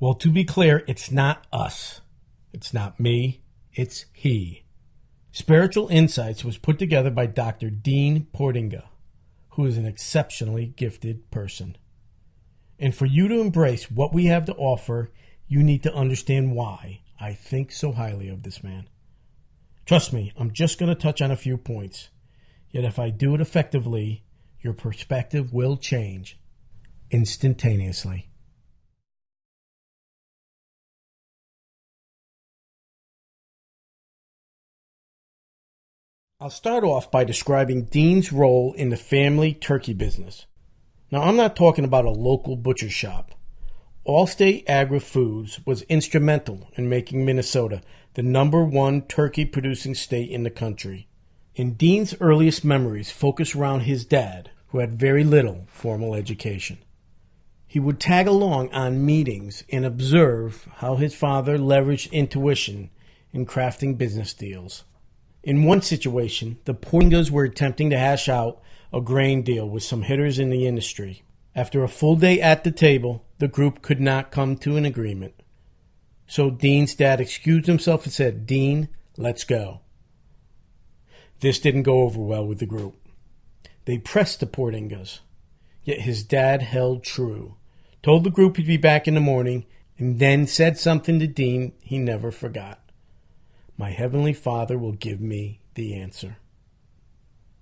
Well, to be clear, it's not us. It's not me. It's he. Spiritual Insights was put together by Dr. Dean Portinga, who is an exceptionally gifted person. And for you to embrace what we have to offer, you need to understand why I think so highly of this man. Trust me, I'm just going to touch on a few points. Yet if I do it effectively, your perspective will change instantaneously. I'll start off by describing Dean's role in the family turkey business. Now, I'm not talking about a local butcher shop. Allstate Agri-Foods was instrumental in making Minnesota the #1 turkey-producing state in the country. And Dean's earliest memories focus around his dad, who had very little formal education. He would tag along on meetings and observe how his father leveraged intuition in crafting business deals. In one situation, the Portingas were attempting to hash out a grain deal with some hitters in the industry. After a full day at the table, the group could not come to an agreement. So Dean's dad excused himself and said, "Dean, let's go." This didn't go over well with the group. They pressed the Portingas, yet his dad held true, told the group he'd be back in the morning, and then said something to Dean he never forgot. "My Heavenly Father will give me the answer."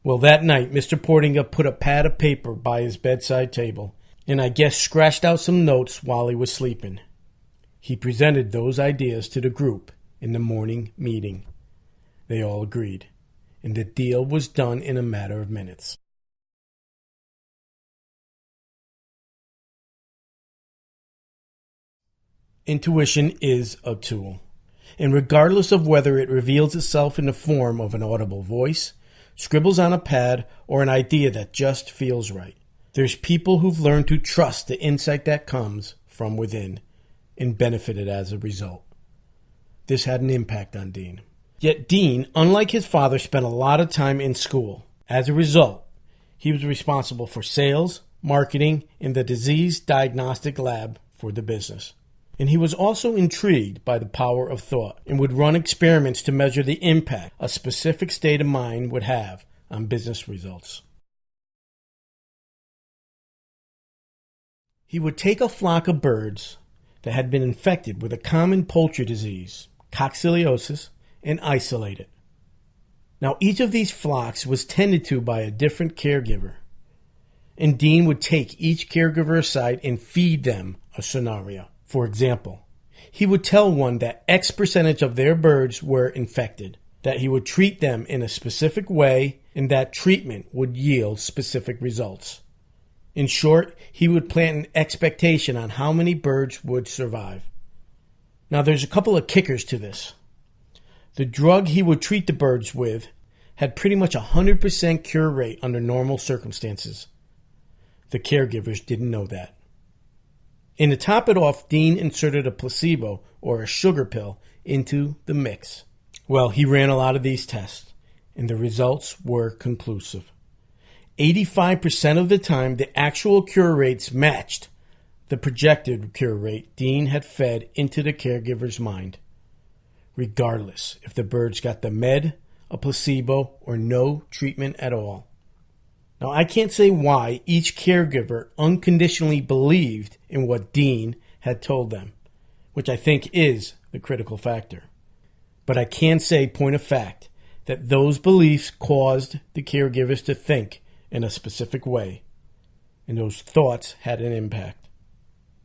Well, that night, Mr. Portinga put a pad of paper by his bedside table, and I guess scratched out some notes while he was sleeping. He presented those ideas to the group in the morning meeting. They all agreed, and the deal was done in a matter of minutes. Intuition is a tool, and regardless of whether it reveals itself in the form of an audible voice, scribbles on a pad, or an idea that just feels right, there's people who've learned to trust the insight that comes from within and benefited as a result. This had an impact on Dean. Yet Dean, unlike his father, spent a lot of time in school. As a result, he was responsible for sales, marketing, and the disease diagnostic lab for the business. And he was also intrigued by the power of thought and would run experiments to measure the impact a specific state of mind would have on business results. He would take a flock of birds that had been infected with a common poultry disease, coccidiosis, and isolate it. Now, each of these flocks was tended to by a different caregiver, and Dean would take each caregiver aside and feed them a scenario. For example, he would tell one that X percentage of their birds were infected, that he would treat them in a specific way, and that treatment would yield specific results. In short, he would plant an expectation on how many birds would survive. Now, there's a couple of kickers to this. The drug he would treat the birds with had pretty much a 100% cure rate under normal circumstances. The caregivers didn't know that. And to top it off, Dean inserted a placebo, or a sugar pill, into the mix. Well, he ran a lot of these tests, and the results were conclusive. 85% of the time, the actual cure rates matched the projected cure rate Dean had fed into the caregiver's mind, regardless if the birds got the med, a placebo, or no treatment at all. Now, I can't say why each caregiver unconditionally believed in what Dean had told them, which I think is the critical factor. But I can say, point of fact, that those beliefs caused the caregivers to think in a specific way, and those thoughts had an impact.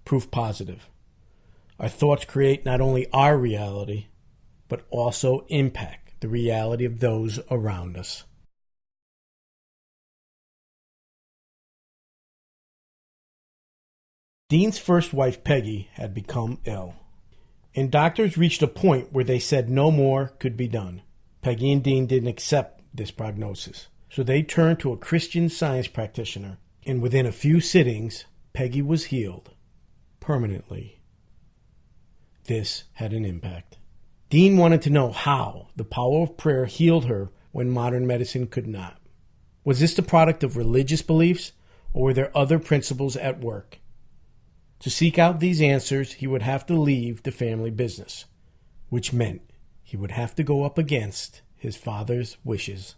Proof positive. Our thoughts create not only our reality, but also impact the reality of those around us. Dean's first wife, Peggy, had become ill, and doctors reached a point where they said no more could be done. Peggy and Dean didn't accept this prognosis, so they turned to a Christian Science practitioner, and within a few sittings, Peggy was healed permanently. This had an impact. Dean wanted to know how the power of prayer healed her when modern medicine could not. Was this the product of religious beliefs, or were there other principles at work? To seek out these answers, he would have to leave the family business, which meant he would have to go up against his father's wishes.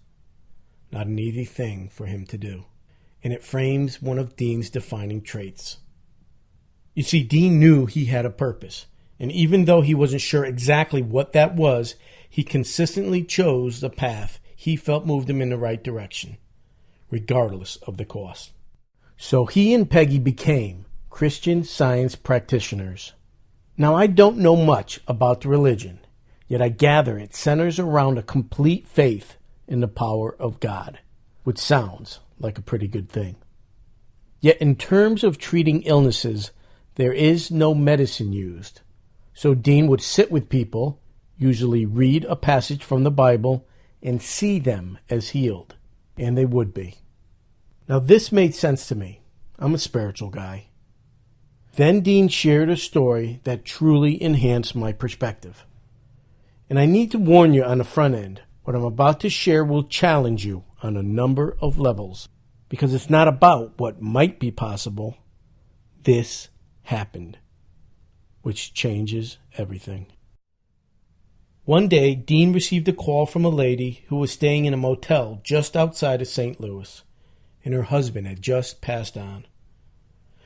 Not an easy thing for him to do. And it frames one of Dean's defining traits. You see, Dean knew he had a purpose, and even though he wasn't sure exactly what that was, he consistently chose the path he felt moved him in the right direction, regardless of the cost. So he and Peggy became Christian Science practitioners. Now, I don't know much about the religion, yet I gather it centers around a complete faith in the power of God, which sounds like a pretty good thing. Yet in terms of treating illnesses, there is no medicine used. So Dean would sit with people, usually read a passage from the Bible, and see them as healed. And they would be. Now this made sense to me. I'm a spiritual guy. Then Dean shared a story that truly enhanced my perspective. And I need to warn you on the front end, what I'm about to share will challenge you on a number of levels, because it's not about what might be possible. This happened, which changes everything. One day, Dean received a call from a lady who was staying in a motel just outside of St. Louis, and her husband had just passed on.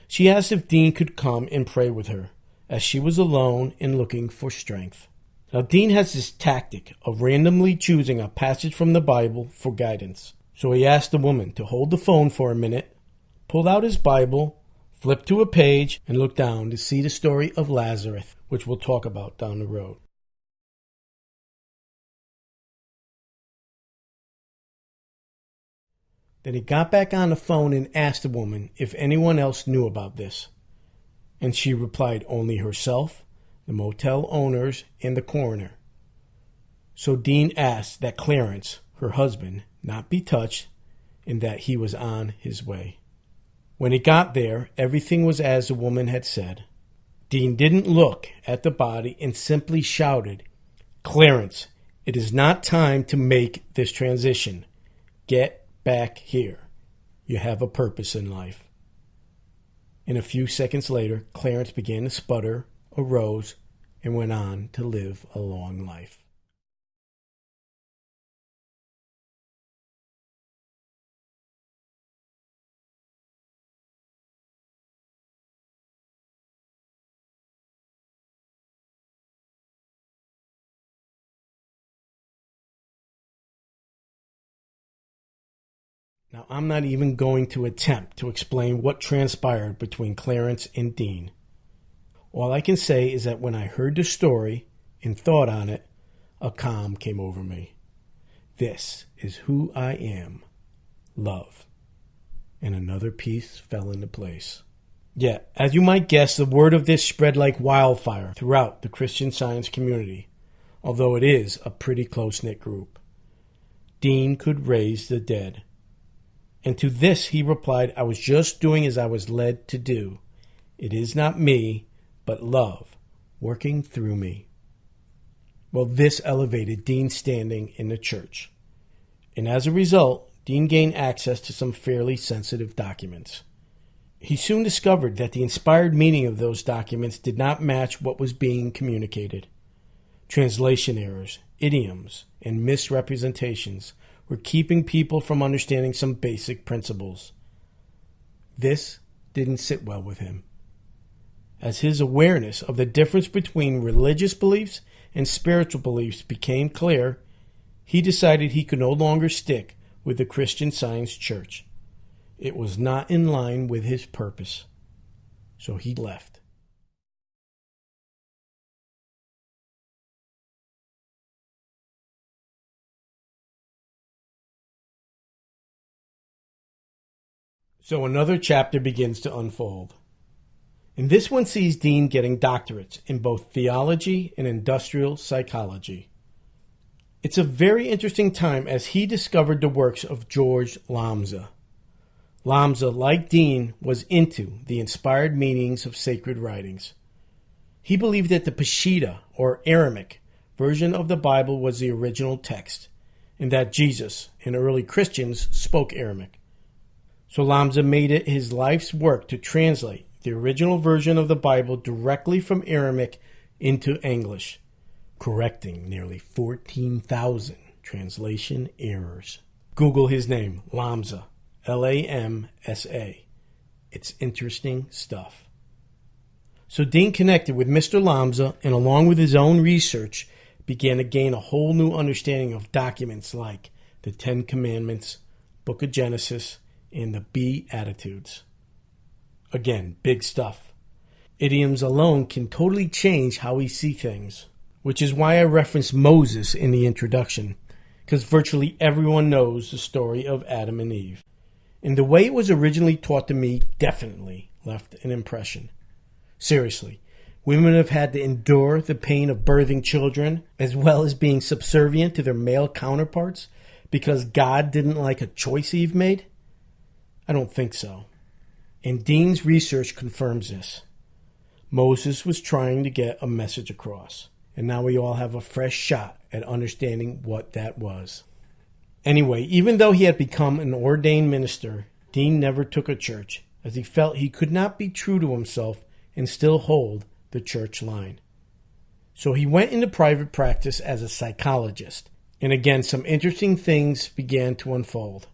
She asked if Dean could come and pray with her, as she was alone and looking for strength. Now, Dean has this tactic of randomly choosing a passage from the Bible for guidance. So he asked the woman to hold the phone for a minute, pulled out his Bible, flipped to a page, and looked down to see the story of Lazarus, which we'll talk about down the road. Then he got back on the phone and asked the woman if anyone else knew about this. And she replied only herself, the motel owners, and the coroner. So Dean asked that Clarence, her husband, not be touched, and that he was on his way. When he got there, everything was as the woman had said. Dean didn't look at the body and simply shouted, "Clarence, it is not time to make this transition. Get back here. You have a purpose in life." And a few seconds later, Clarence began to sputter, arose, and went on to live a long life. Now, I'm not even going to attempt to explain what transpired between Clarence and Dean. All I can say is that when I heard the story and thought on it, a calm came over me. This is who I am. Love. And another piece fell into place. Yet, as you might guess, the word of this spread like wildfire throughout the Christian Science community, although it is a pretty close-knit group. Dean could raise the dead. And to this he replied, "I was just doing as I was led to do. It is not me, but love working through me." Well, this elevated Dean's standing in the church. And as a result, Dean gained access to some fairly sensitive documents. He soon discovered that the inspired meaning of those documents did not match what was being communicated. Translation errors, idioms, and misrepresentations were keeping people from understanding some basic principles. This didn't sit well with him. As his awareness of the difference between religious beliefs and spiritual beliefs became clear, he decided he could no longer stick with the Christian Science Church. It was not in line with his purpose. So he left. So another chapter begins to unfold. And this one sees Dean getting doctorates in both theology and industrial psychology. It's a very interesting time as he discovered the works of George Lambda. Lambda, like Dean, was into the inspired meanings of sacred writings. He believed that the Peshitta, or Aramaic, version of the Bible was the original text, and that Jesus and early Christians spoke Aramaic. So Lambda made it his life's work to translate the original version of the Bible directly from Aramaic into English, correcting nearly 14,000 translation errors. Google his name, Lamsa, Lamsa. It's interesting stuff. So Dean connected with Mr. Lamsa and along with his own research began to gain a whole new understanding of documents like the Ten Commandments, Book of Genesis, and the Beatitudes. Again, big stuff. Idioms alone can totally change how we see things, which is why I referenced Moses in the introduction, because virtually everyone knows the story of Adam and Eve. And the way it was originally taught to me definitely left an impression. Seriously, women have had to endure the pain of birthing children as well as being subservient to their male counterparts because God didn't like a choice Eve made? I don't think so. And Dean's research confirms this. Moses was trying to get a message across, and now we all have a fresh shot at understanding what that was. Anyway, even though he had become an ordained minister, Dean never took a church, as he felt he could not be true to himself and still hold the church line. So he went into private practice as a psychologist, and again some interesting things began to unfold.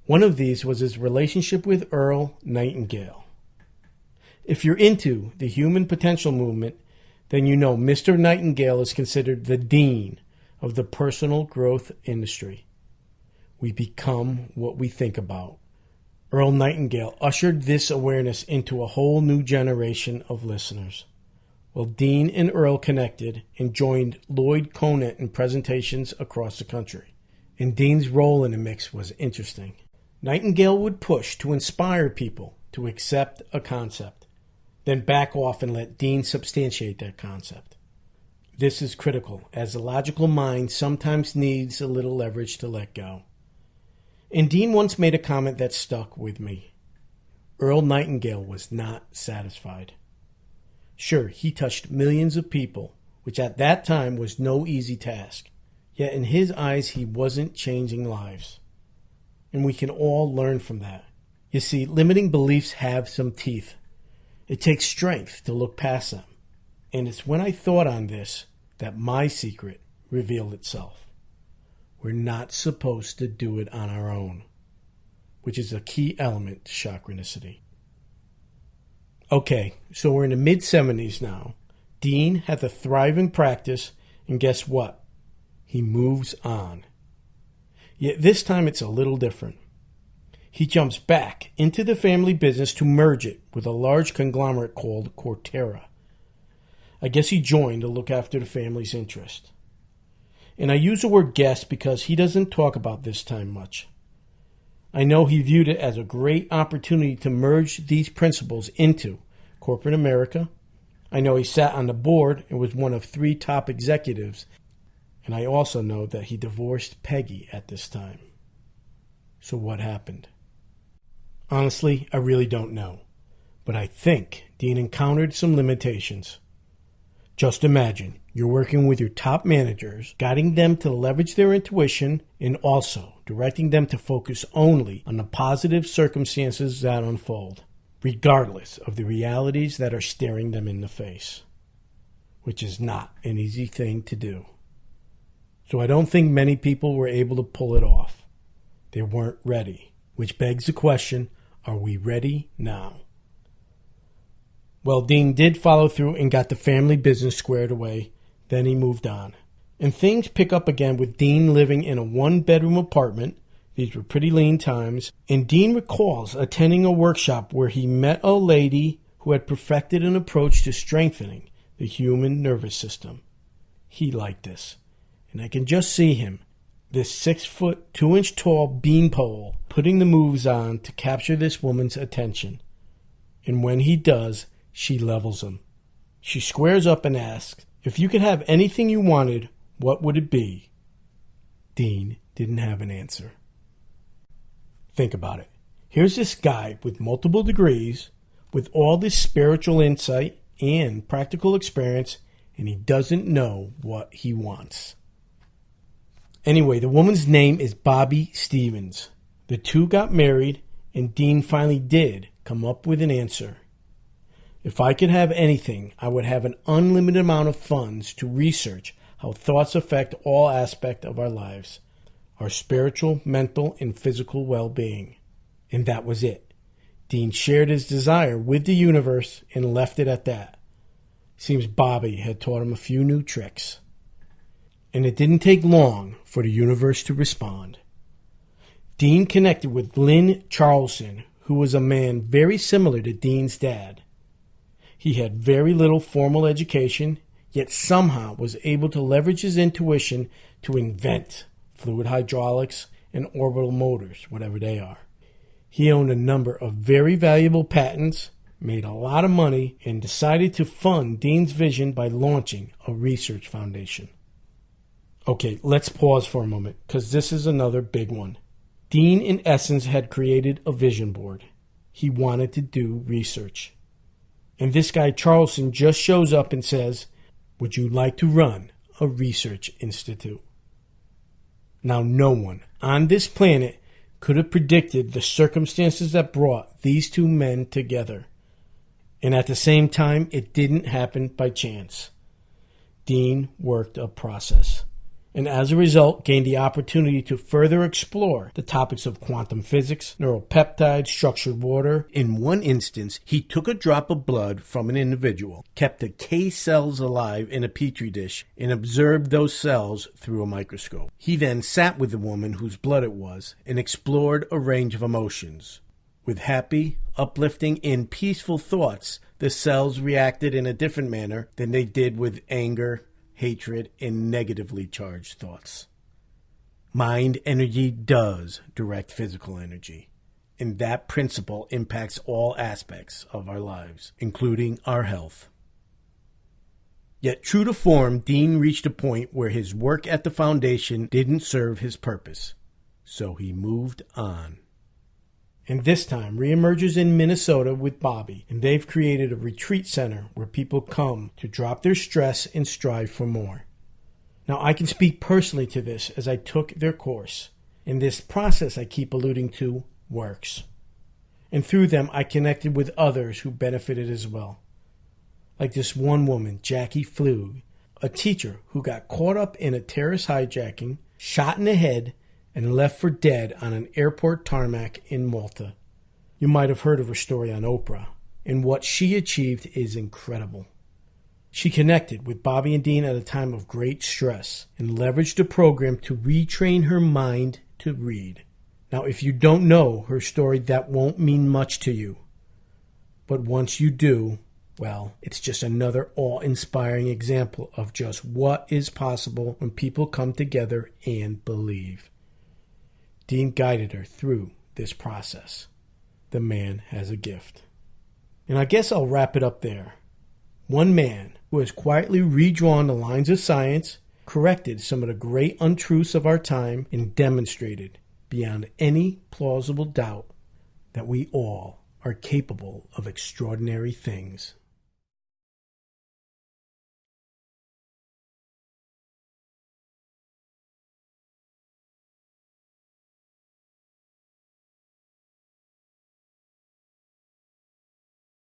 One of these was his relationship with Earl Nightingale. If you're into the human potential movement, then you know Mr. Nightingale is considered the dean of the personal growth industry. We become what we think about. Earl Nightingale ushered this awareness into a whole new generation of listeners. Well, Dean and Earl connected and joined Lloyd Conant in presentations across the country. And Dean's role in the mix was interesting. Nightingale would push to inspire people to accept a concept, then back off and let Dean substantiate that concept. This is critical, as the logical mind sometimes needs a little leverage to let go. And Dean once made a comment that stuck with me. Earl Nightingale was not satisfied. Sure, he touched millions of people, which at that time was no easy task. Yet in his eyes, he wasn't changing lives. And we can all learn from that. You see, limiting beliefs have some teeth. It takes strength to look past them. And it's when I thought on this that my secret revealed itself. We're not supposed to do it on our own, which is a key element to chakrinicity. Okay, so we're in the mid-70s now. Dean had a thriving practice, and guess what? He moves on. Yet this time it's a little different. He jumps back into the family business to merge it with a large conglomerate called Cortera. I guess he joined to look after the family's interest. And I use the word guess because he doesn't talk about this time much. I know he viewed it as a great opportunity to merge these principles into corporate America. I know he sat on the board and was one of 3 top executives. And I also know that he divorced Peggy at this time. So what happened? Honestly, I really don't know. But I think Dean encountered some limitations. Just imagine, you're working with your top managers, guiding them to leverage their intuition, and also directing them to focus only on the positive circumstances that unfold, regardless of the realities that are staring them in the face, which is not an easy thing to do. So I don't think many people were able to pull it off. They weren't ready, which begs the question, are we ready now? Well, Dean did follow through and got the family business squared away. Then he moved on. And things pick up again with Dean living in a 1-bedroom apartment. These were pretty lean times. And Dean recalls attending a workshop where he met a lady who had perfected an approach to strengthening the human nervous system. He liked this. And I can just see him, this 6-foot, 2-inch tall beanpole, putting the moves on to capture this woman's attention. And when he does, she levels him. She squares up and asks, if you could have anything you wanted, what would it be? Dean didn't have an answer. Think about it. Here's this guy with multiple degrees, with all this spiritual insight and practical experience, and he doesn't know what he wants. Anyway, the woman's name is Bobby Stevens. The two got married, and Dean finally did come up with an answer. If I could have anything, I would have an unlimited amount of funds to research how thoughts affect all aspects of our lives, our spiritual, mental, and physical well-being. And that was it. Dean shared his desire with the universe and left it at that. Seems Bobby had taught him a few new tricks. And it didn't take long for the universe to respond. Dean connected with Lynn Charlson, who was a man very similar to Dean's dad. He had very little formal education, yet somehow was able to leverage his intuition to invent fluid hydraulics and orbital motors, whatever they are. He owned a number of very valuable patents, made a lot of money, and decided to fund Dean's vision by launching a research foundation. Okay, let's pause for a moment, because this is another big one. Dean, in essence, had created a vision board. He wanted to do research. And this guy Charlson just shows up and says, "Would you like to run a research institute?" Now, no one on this planet could have predicted the circumstances that brought these two men together. And at the same time, it didn't happen by chance. Dean worked a process, and as a result gained the opportunity to further explore the topics of quantum physics, neuropeptides, structured water. In one instance, he took a drop of blood from an individual, kept the K cells alive in a petri dish, and observed those cells through a microscope. He then sat with the woman whose blood it was and explored a range of emotions. With happy, uplifting, and peaceful thoughts, the cells reacted in a different manner than they did with anger, hatred, and negatively charged thoughts. Mind energy does direct physical energy, and that principle impacts all aspects of our lives, including our health. Yet, true to form, Dean reached a point where his work at the foundation didn't serve his purpose, so he moved on. And this time reemerges in Minnesota with Bobby, and they've created a retreat center where people come to drop their stress and strive for more. Now, I can speak personally to this as I took their course, and this process I keep alluding to works. And through them, I connected with others who benefited as well. Like this one woman, Jackie Flug, a teacher who got caught up in a terrorist hijacking, shot in the head, and left for dead on an airport tarmac in Malta. You might have heard of her story on Oprah, and what she achieved is incredible. She connected with Bobby and Dean at a time of great stress and leveraged the program to retrain her mind to read. Now, if you don't know her story, that won't mean much to you. But once you do, well, it's just another awe-inspiring example of just what is possible when people come together and believe. Dean guided her through this process. The man has a gift. And I guess I'll wrap it up there. One man who has quietly redrawn the lines of science, corrected some of the great untruths of our time, and demonstrated, beyond any plausible doubt, that we all are capable of extraordinary things.